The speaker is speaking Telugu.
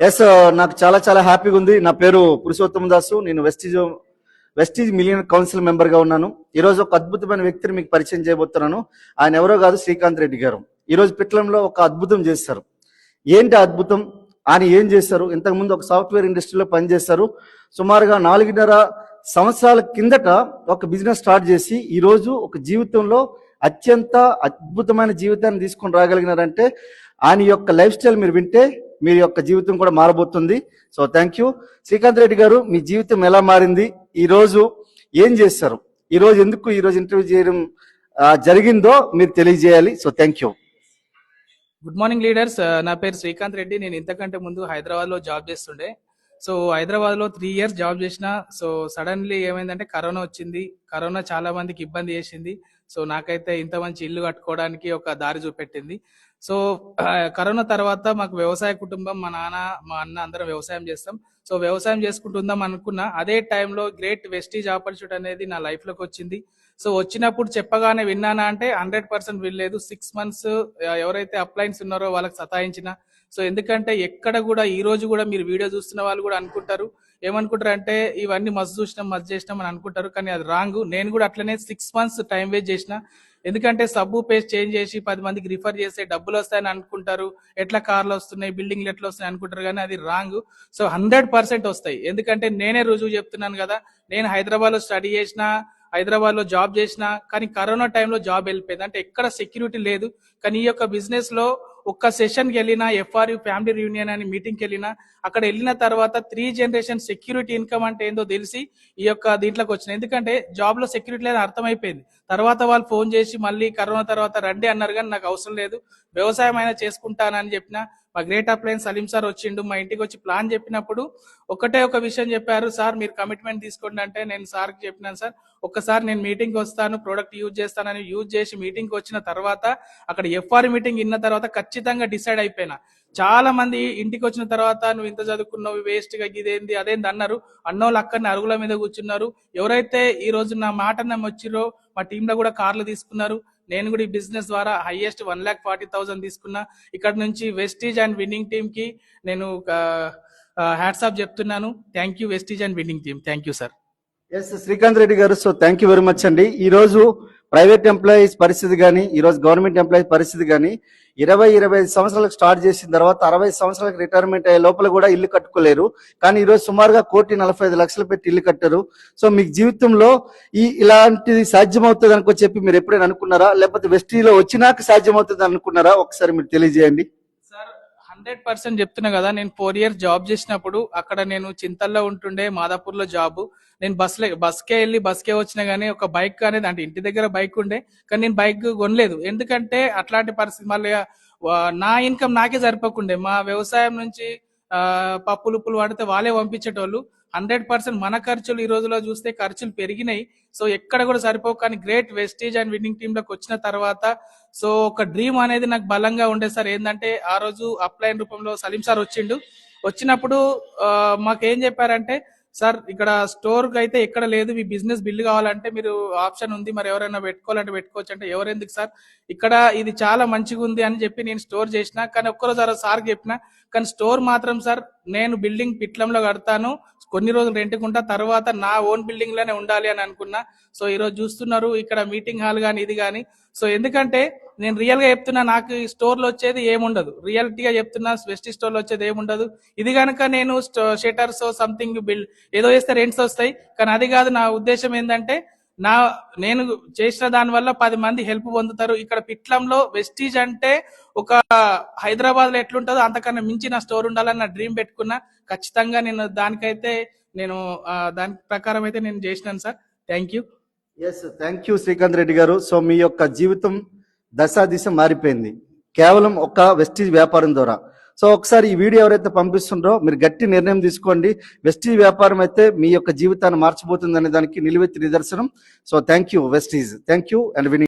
ఎస్, నాకు చాలా చాలా హ్యాపీగా ఉంది. నా పేరు పురుషోత్తమ దాసు. నేను వెస్టీజ్ మిలియన్ కౌన్సిల్ మెంబర్ గా ఉన్నాను. ఈ రోజు ఒక అద్భుతమైన వ్యక్తిని మీకు పరిచయం చేయబోతున్నాను. ఆయన ఎవరో కాదు, శ్రీకాంత్ రెడ్డి గారు. ఈ రోజు పిట్లంలో ఒక అద్భుతం చేశారు. ఏంటి అద్భుతం? ఆయన ఏం చేశారు? ఇంతకుముందు ఒక సాఫ్ట్వేర్ ఇండస్ట్రీలో పనిచేశారు. సుమారుగా 4.5 సంవత్సరాల కిందట ఒక బిజినెస్ స్టార్ట్ చేసి ఈ రోజు ఒక జీవితంలో అత్యంత అద్భుతమైన జీవితాన్ని తీసుకొని రాగలిగినారంటే ఆయన యొక్క లైఫ్ స్టైల్ మీరు వింటే మీ యొక్క జీవితం కూడా మారబోతుంది. So thank you Srikanth Reddy గారు. మీ జీవితం ఎలా మారింది? ఈ రోజు ఏం చేశారు? ఈ రోజు ఎందుకు ఈ రోజు ఇంటర్వ్యూ చేయడం జరిగిందో మీరు తెలియజేయాలి. So thank you. Good morning leaders. నా పేరు శ్రీకాంత్ రెడ్డి. నేను ఇంతకంటే ముందు హైదరాబాద్ లో జాబ్ చేస్తుండే. సో హైదరాబాద్ లో 3 years జాబ్ చేసిన. సో సడన్లీ ఏమైందంటే కరోనా వచ్చింది. కరోనా చాలా మందికి ఇబ్బంది చేసింది. సో నాకైతే ఇంత మంచి ఇల్లు కట్టుకోవడానికి ఒక దారి చూపెట్టింది. సో కరోనా తర్వాత మాకు వ్యవసాయ కుటుంబం, మా నాన్న మా అన్న అందరం వ్యవసాయం చేస్తాం. సో వ్యవసాయం చేసుకుంటుందాం అనుకున్నా. అదే టైంలో గ్రేట్ వెస్టీజ్ ఆపర్చునిటీ అనేది నా లైఫ్ లోకి వచ్చింది. సో వచ్చినప్పుడు చెప్పగానే విన్నానా అంటే 100% వినలేదు. 6 months ఎవరైతే అప్లైన్స్ ఉన్నారో వాళ్ళకి సతాయించిన. సో ఎందుకంటే ఎక్కడ కూడా ఈ రోజు కూడా మీరు వీడియో చూస్తున్న వాళ్ళు కూడా అనుకుంటారు, ఏమనుకుంటారు అంటే ఇవన్నీ మస్తు చూసినాం మస్తు చేసినాం అని అనుకుంటారు. కానీ అది రాంగ్. నేను కూడా అట్లనే 6 months టైం వేస్ట్ చేసిన. ఎందుకంటే సబ్బు పేస్ట్ చేంజ్ చేసి 10 మందికి రిఫర్ చేస్తే డబ్బులు వస్తాయని అనుకుంటారు. ఎట్లా కార్లు వస్తున్నాయి, బిల్డింగ్లు ఎట్లా వస్తున్నాయి అనుకుంటారు. కానీ అది రాంగ్. సో 100% వస్తాయి. ఎందుకంటే నేనే రుజువు చెప్తున్నాను కదా. నేను హైదరాబాద్ లో స్టడీ చేసిన, హైదరాబాద్ లో జాబ్ చేసిన, కానీ కరోనా టైంలో జాబ్ వెళ్ళిపోయింది. అంటే ఎక్కడ సెక్యూరిటీ లేదు. కానీ ఈ యొక్క బిజినెస్ లో ఒక్క సెషన్కి వెళ్ళినా, FRU ఫ్యామిలీ రియూనియన్ అని మీటింగ్కి వెళ్ళినా, అక్కడ వెళ్ళిన తర్వాత 3 generation సెక్యూరిటీ ఇన్కమ్ అంటే ఏందో తెలిసి ఈ యొక్క దీంట్లోకి వచ్చిన. ఎందుకంటే జాబ్ లో సెక్యూరిటీ లేదని అర్థమైపోయింది. తర్వాత వాళ్ళు ఫోన్ చేసి మళ్ళీ కరోనా తర్వాత రండి అన్నారు, కానీ నాకు అవసరం లేదు, వ్యవసాయం అయినా చేసుకుంటానని చెప్పిన. మా గ్రేట్ అప్లయన్స్ సలీం సార్ వచ్చిండు. మా ఇంటికి వచ్చి ప్లాన్ చెప్పినప్పుడు ఒకటే ఒక విషయం చెప్పారు, సార్ మీరు కమిట్మెంట్ తీసుకోండి అంటే నేను సార్కి చెప్పినాను, సార్ ఒక్కసారి నేను మీటింగ్కి వస్తాను, ప్రోడక్ట్ యూజ్ చేస్తానని యూజ్ చేసి మీటింగ్కి వచ్చిన తర్వాత అక్కడ FR మీటింగ్ విన్న తర్వాత ఖచ్చితంగా డిసైడ్ అయిపోయినా. చాలా మంది ఇంటికి వచ్చిన తర్వాత నువ్వు ఇంత చదువుకున్నావు, వేస్ట్ గా ఇదేంది అదేంది అన్నారు. అన్నోళ్ళు అక్కడిని అరుగుల మీద కూర్చున్నారు. ఎవరైతే ఈ రోజు నా మాట నమ్మొచ్చిరో మా టీంలో కూడా కార్లు తీసుకున్నారు. నేను కూడా ఈ బిజినెస్ ద్వారా హైయెస్ట్ 1,40,000 తీసుకున్నా. ఇక్కడ నుంచి వెస్టీజ్ అండ్ విన్నింగ్ టీమ్ కి నేను హ్యాట్స్ ఆఫ్ చెప్తున్నాను. Thank you Vestige and winning team. Thank you sir. S Srikanth Reddy గారు. So thank you very much అండి. ఈ రోజు ప్రైవేట్ ఎంప్లాయీస్ పరిస్థితి కానీ, ఈ రోజు గవర్నమెంట్ ఎంప్లాయీస్ పరిస్థితి కానీ, 20-25 సంవత్సరాలకు స్టార్ట్ చేసిన తర్వాత 60 సంవత్సరాలకు రిటైర్మెంట్ అయ్యే లోపల కూడా ఇల్లు కట్టుకోలేరు. కానీ ఈ రోజు సుమారుగా 1,45,00,000 పెట్టి ఇల్లు కట్టారు. సో మీకు జీవితంలో ఇలాంటిది సాధ్యమవుతుంది అనుకో చెప్పి మీరు ఎప్పుడైనా అనుకున్నారా? లేకపోతే వెస్టీలో వచ్చినాక సాధ్యమవుతుంది అనుకున్నారా? ఒకసారి మీరు తెలియజేయండి. 100% చెప్తున్నా కదా. నేను 4 years జాబ్ చేసినప్పుడు అక్కడ నేను చింతల్లో ఉంటుండే, మాదాపూర్ లో జాబ్. నేను బస్కే వెళ్ళి బస్కే వచ్చినా గానీ ఒక బైక్ అనేది, అంటే ఇంటి దగ్గర బైక్ ఉండే కానీ నేను బైక్ కొనలేదు. ఎందుకంటే అట్లాంటి పరిస్థితి. మళ్ళీ నా ఇన్కమ్ నాకే సరిపోకుండే. మా వ్యవసాయం నుంచి పప్పులు ఉప్పులు వాడితే వాళ్ళే పంపించేటోళ్ళు. 100% మన ఖర్చులు ఈ రోజులో చూస్తే ఖర్చులు పెరిగినాయి. సో ఎక్కడ కూడా సరిపోవు. కానీ great Vestige and winning team లోకి వచ్చిన తర్వాత సో ఒక డ్రీమ్ అనేది నాకు బలంగా ఉండే సార్. ఏంటంటే ఆ రోజు అప్లైన్ రూపంలో సలీం సార్ వచ్చిండు. వచ్చినప్పుడు మాకేం చెప్పారంటే, సార్ ఇక్కడ స్టోర్ అయితే ఎక్కడ లేదు, మీ బిజినెస్ బిల్డ్ కావాలంటే మీరు ఆప్షన్ ఉంది, మరి ఎవరైనా పెట్టుకోవాలంటే పెట్టుకోవచ్చు అంటే, ఎవరెందుకు సార్ ఇక్కడ ఇది చాలా మంచిగా ఉంది అని చెప్పి నేను స్టోర్ చేసిన. కానీ ఒక్కరోజు సార్ చెప్పిన, కానీ స్టోర్ మాత్రం సార్ నేను బిల్డింగ్ పిట్లంలో కడతాను, కొన్ని రోజులు రెంట్కుంటా, తర్వాత నా ఓన్ బిల్డింగ్ లోనే ఉండాలి అని అనుకున్నా. సో ఈ రోజు చూస్తున్నారు ఇక్కడ మీటింగ్ హాల్ గానీ ఇది గానీ. సో ఎందుకంటే నేను రియల్ గా చెప్తున్నా, నాకు ఈ స్టోర్ లో వచ్చేది ఏముండదు. రియాలిటీగా చెప్తున్నా, వెస్టీ స్టోర్ లో వచ్చేది ఏముండదు. ఇది కనుక నేను షెటర్స్ సంథింగ్ బిల్డ్ ఏదో వేస్తే రెంట్స్ వస్తాయి. కానీ అది కాదు. నా ఉద్దేశం ఏంటంటే నేను చేసిన దాని వల్ల 10 మంది హెల్ప్ పొందుతారు. ఇక్కడ పిట్లంలో వెస్టీజ్ అంటే ఒక హైదరాబాద్ లో ఎట్లుంటుందో అంతకన్నా మించి నా స్టోర్ ఉండాలని నా డ్రీమ్ పెట్టుకున్నా. ఖచ్చితంగా నేను దానికైతే దాని ప్రకారం అయితే నేను చేసినాను sir. Thank you. Yes thank you Srikanth Reddy గారు. సో మీ యొక్క జీవితం దిశ మారిపోయింది కేవలం ఒక వెస్టీజ్ వ్యాపారం ద్వారా. సో ఒకసారి ఈ వీడియో ఎవరైతే పంపిస్తుండ్రో మీరు గట్టి నిర్ణయం తీసుకోండి. వెస్టీజ్ వ్యాపారం అయితే మీ యొక్క జీవితాన్ని మార్చబోతుంది అనే దానికి నిలువెత్తి నిదర్శనం. So thank you Vestige. Thank you and winning.